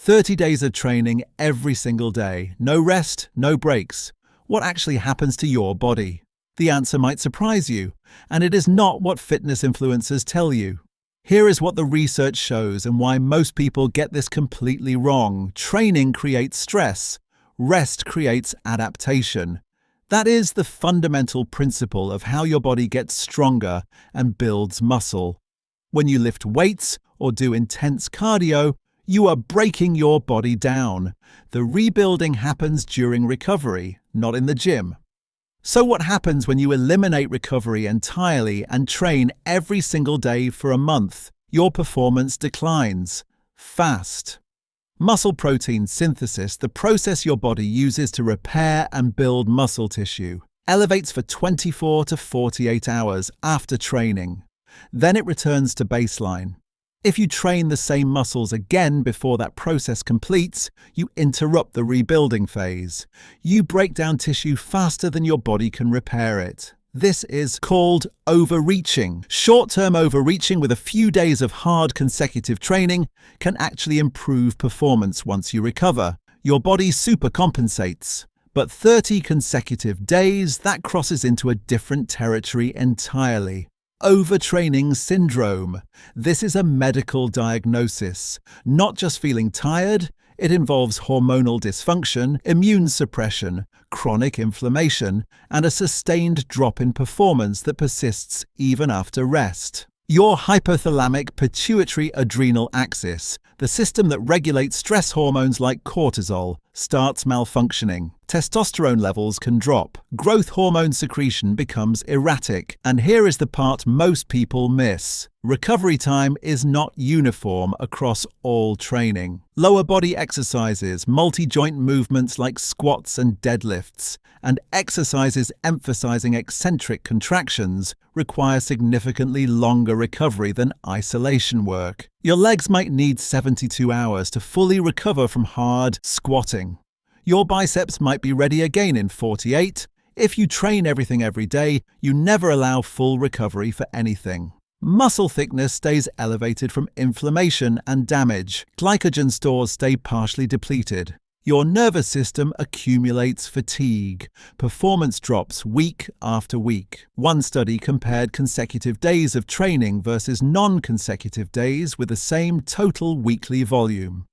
30 days of training every single day, no rest, no breaks. What actually happens to your body? The answer might surprise you, and it is not what fitness influencers tell you. Here is what the research shows and why most people get this completely wrong. Training creates stress. Rest creates adaptation. That is the fundamental principle of how your body gets stronger and builds muscle. When you lift weights or do intense cardio, you are breaking your body down. The rebuilding happens during recovery, not in the gym. So what happens when you eliminate recovery entirely and train every single day for a month? Your performance declines fast. Muscle protein synthesis, the process your body uses to repair and build muscle tissue, elevates for 24 to 48 hours after training. Then it returns to baseline. If you train the same muscles again before that process completes, you interrupt the rebuilding phase. You break down tissue faster than your body can repair it. This is called overreaching. Short-term overreaching with a few days of hard consecutive training can actually improve performance once you recover. Your body supercompensates. But 30 consecutive days, that crosses into a different territory entirely. Overtraining syndrome. This is a medical diagnosis. Not just feeling tired, it involves hormonal dysfunction, immune suppression, chronic inflammation, and a sustained drop in performance that persists even after rest. Your hypothalamic pituitary adrenal axis, the system that regulates stress hormones like cortisol, starts malfunctioning. Testosterone levels can drop. Growth hormone secretion becomes erratic. And here is the part most people miss. Recovery time is not uniform across all training. Lower body exercises, multi-joint movements like squats and deadlifts, and exercises emphasizing eccentric contractions require significantly longer recovery than isolation work. Your legs might need 72 hours to fully recover from hard squatting. Your biceps might be ready again in 48. If you train everything every day, you never allow full recovery for anything. Muscle thickness stays elevated from inflammation and damage. Glycogen stores stay partially depleted. Your nervous system accumulates fatigue. Performance drops week after week. One study compared consecutive days of training versus non-consecutive days with the same total weekly volume.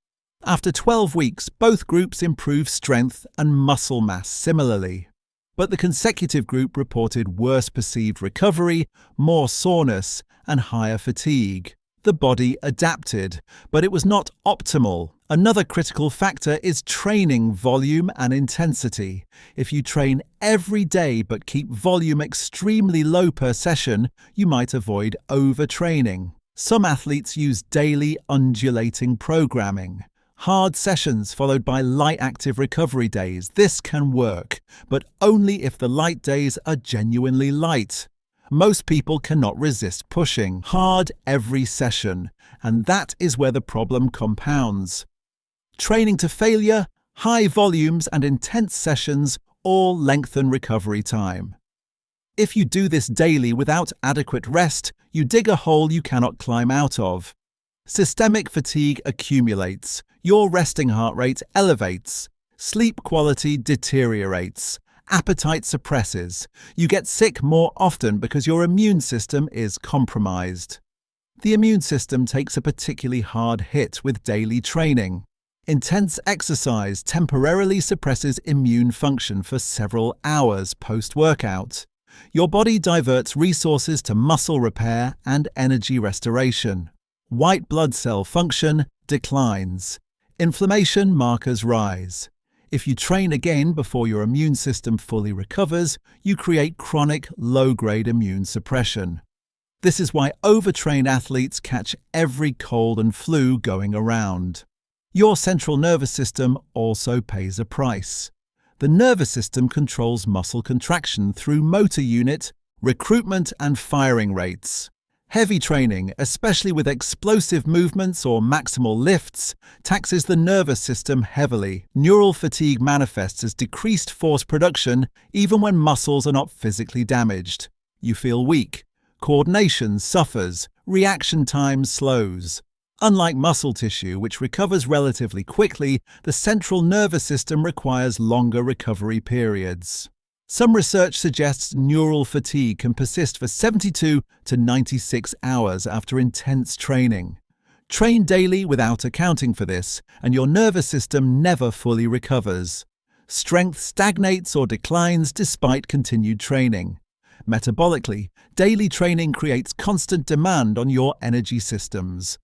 After 12 weeks, both groups improved strength and muscle mass similarly. But the consecutive group reported worse perceived recovery, more soreness, and higher fatigue. The body adapted, but it was not optimal. Another critical factor is training volume and intensity. If you train every day but keep volume extremely low per session, you might avoid overtraining. Some athletes use daily undulating programming. Hard sessions followed by light active recovery days. This can work, but only if the light days are genuinely light. Most people cannot resist pushing hard every session, and that is where the problem compounds. Training to failure, high volumes and intense sessions all lengthen recovery time. If you do this daily without adequate rest, you dig a hole you cannot climb out of. Systemic fatigue accumulates. Your resting heart rate elevates. Sleep quality deteriorates. Appetite suppresses. You get sick more often because your immune system is compromised. The immune system takes a particularly hard hit with daily training. Intense exercise temporarily suppresses immune function for several hours post-workout. Your body diverts resources to muscle repair and energy restoration. White blood cell function declines. Inflammation markers rise. If you train again before your immune system fully recovers, you create chronic, low-grade immune suppression. This is why overtrained athletes catch every cold and flu going around. Your central nervous system also pays a price. The nervous system controls muscle contraction through motor unit, recruitment, and firing rates. Heavy training, especially with explosive movements or maximal lifts, taxes the nervous system heavily. Neural fatigue manifests as decreased force production even when muscles are not physically damaged. You feel weak. Coordination suffers. Reaction time slows. Unlike muscle tissue, which recovers relatively quickly, the central nervous system requires longer recovery periods. Some research suggests neural fatigue can persist for 72 to 96 hours after intense training. Train daily without accounting for this, and your nervous system never fully recovers. Strength stagnates or declines despite continued training. Metabolically, daily training creates constant demand on your energy systems.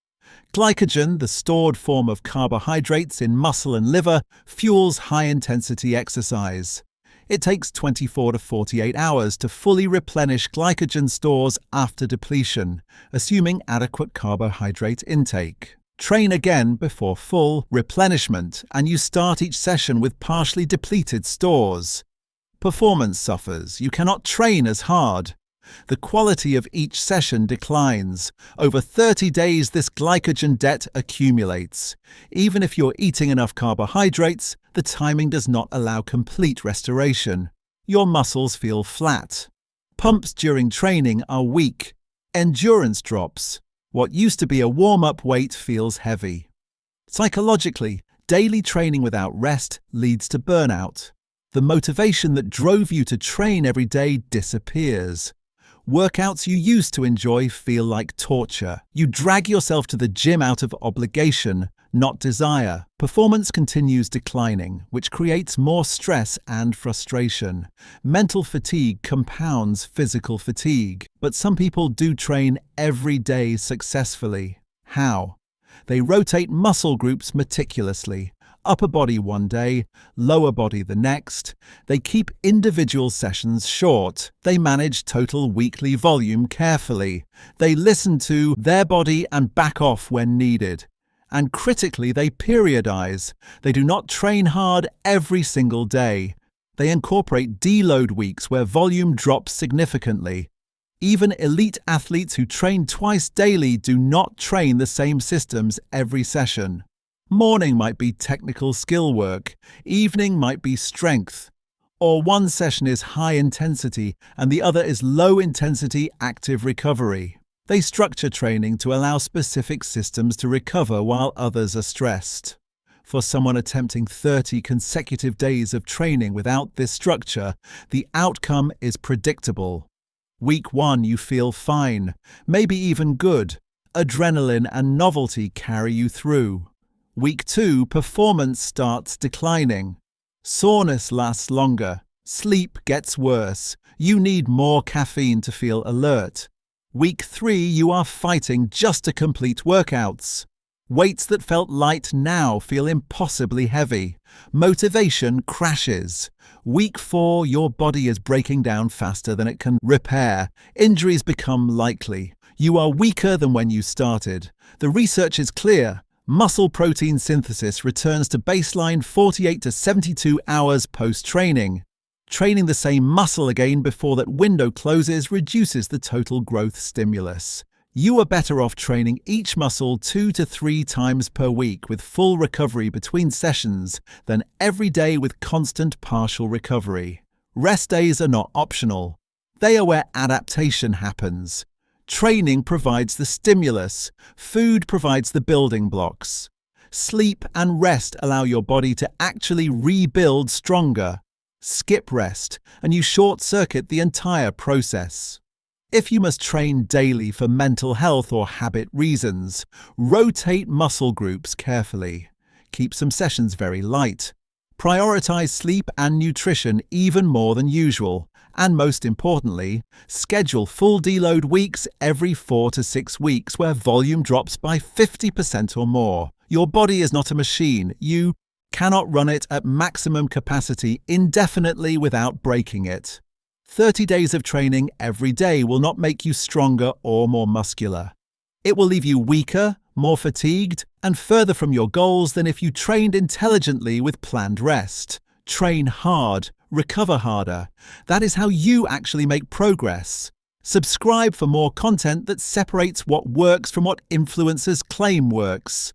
Glycogen, the stored form of carbohydrates in muscle and liver, fuels high-intensity exercise. It takes 24 to 48 hours to fully replenish glycogen stores after depletion, assuming adequate carbohydrate intake. Train again before full replenishment, and you start each session with partially depleted stores. Performance suffers. You cannot train as hard. The quality of each session declines. Over 30 days, this glycogen debt accumulates. Even if you're eating enough carbohydrates, the timing does not allow complete restoration. Your muscles feel flat. Pumps during training are weak. Endurance drops. What used to be a warm-up weight feels heavy. Psychologically, daily training without rest leads to burnout. The motivation that drove you to train every day disappears. Workouts you used to enjoy feel like torture. You drag yourself to the gym out of obligation, not desire. Performance continues declining, which creates more stress and frustration. Mental fatigue compounds physical fatigue. But some people do train every day successfully. How? They rotate muscle groups meticulously. Upper body one day, lower body the next. They keep individual sessions short. They manage total weekly volume carefully. They listen to their body and back off when needed. And critically, they periodize. They do not train hard every single day. They incorporate deload weeks where volume drops significantly. Even elite athletes who train twice daily do not train the same systems every session. Morning might be technical skill work, evening might be strength, or one session is high intensity and the other is low intensity active recovery. They structure training to allow specific systems to recover while others are stressed. For someone attempting 30 consecutive days of training without this structure, the outcome is predictable. Week 1 you feel fine, maybe even good. Adrenaline and novelty carry you through. Week 2, performance starts declining. Soreness lasts longer. Sleep gets worse. You need more caffeine to feel alert. Week 3, you are fighting just to complete workouts. Weights that felt light now feel impossibly heavy. Motivation crashes. Week 4, your body is breaking down faster than it can repair. Injuries become likely. You are weaker than when you started. The research is clear. Muscle protein synthesis returns to baseline 48 to 72 hours post-training. Training the same muscle again before that window closes reduces the total growth stimulus. You are better off training each muscle 2 to 3 times per week with full recovery between sessions than every day with constant partial recovery. Rest days are not optional. They are where adaptation happens. Training provides the stimulus. Food provides the building blocks. Sleep and rest allow your body to actually rebuild stronger. Skip rest, and you short-circuit the entire process. If you must train daily for mental health or habit reasons, rotate muscle groups carefully. Keep some sessions very light. Prioritize sleep and nutrition even more than usual. And most importantly, schedule full deload weeks every 4 to 6 weeks where volume drops by 50% or more. Your body is not a machine. You cannot run it at maximum capacity indefinitely without breaking it. 30 days of training every day will not make you stronger or more muscular. It will leave you weaker, more fatigued, and further from your goals than if you trained intelligently with planned rest. Train hard. Recover harder. That is how you actually make progress. Subscribe for more content that separates what works from what influencers claim works.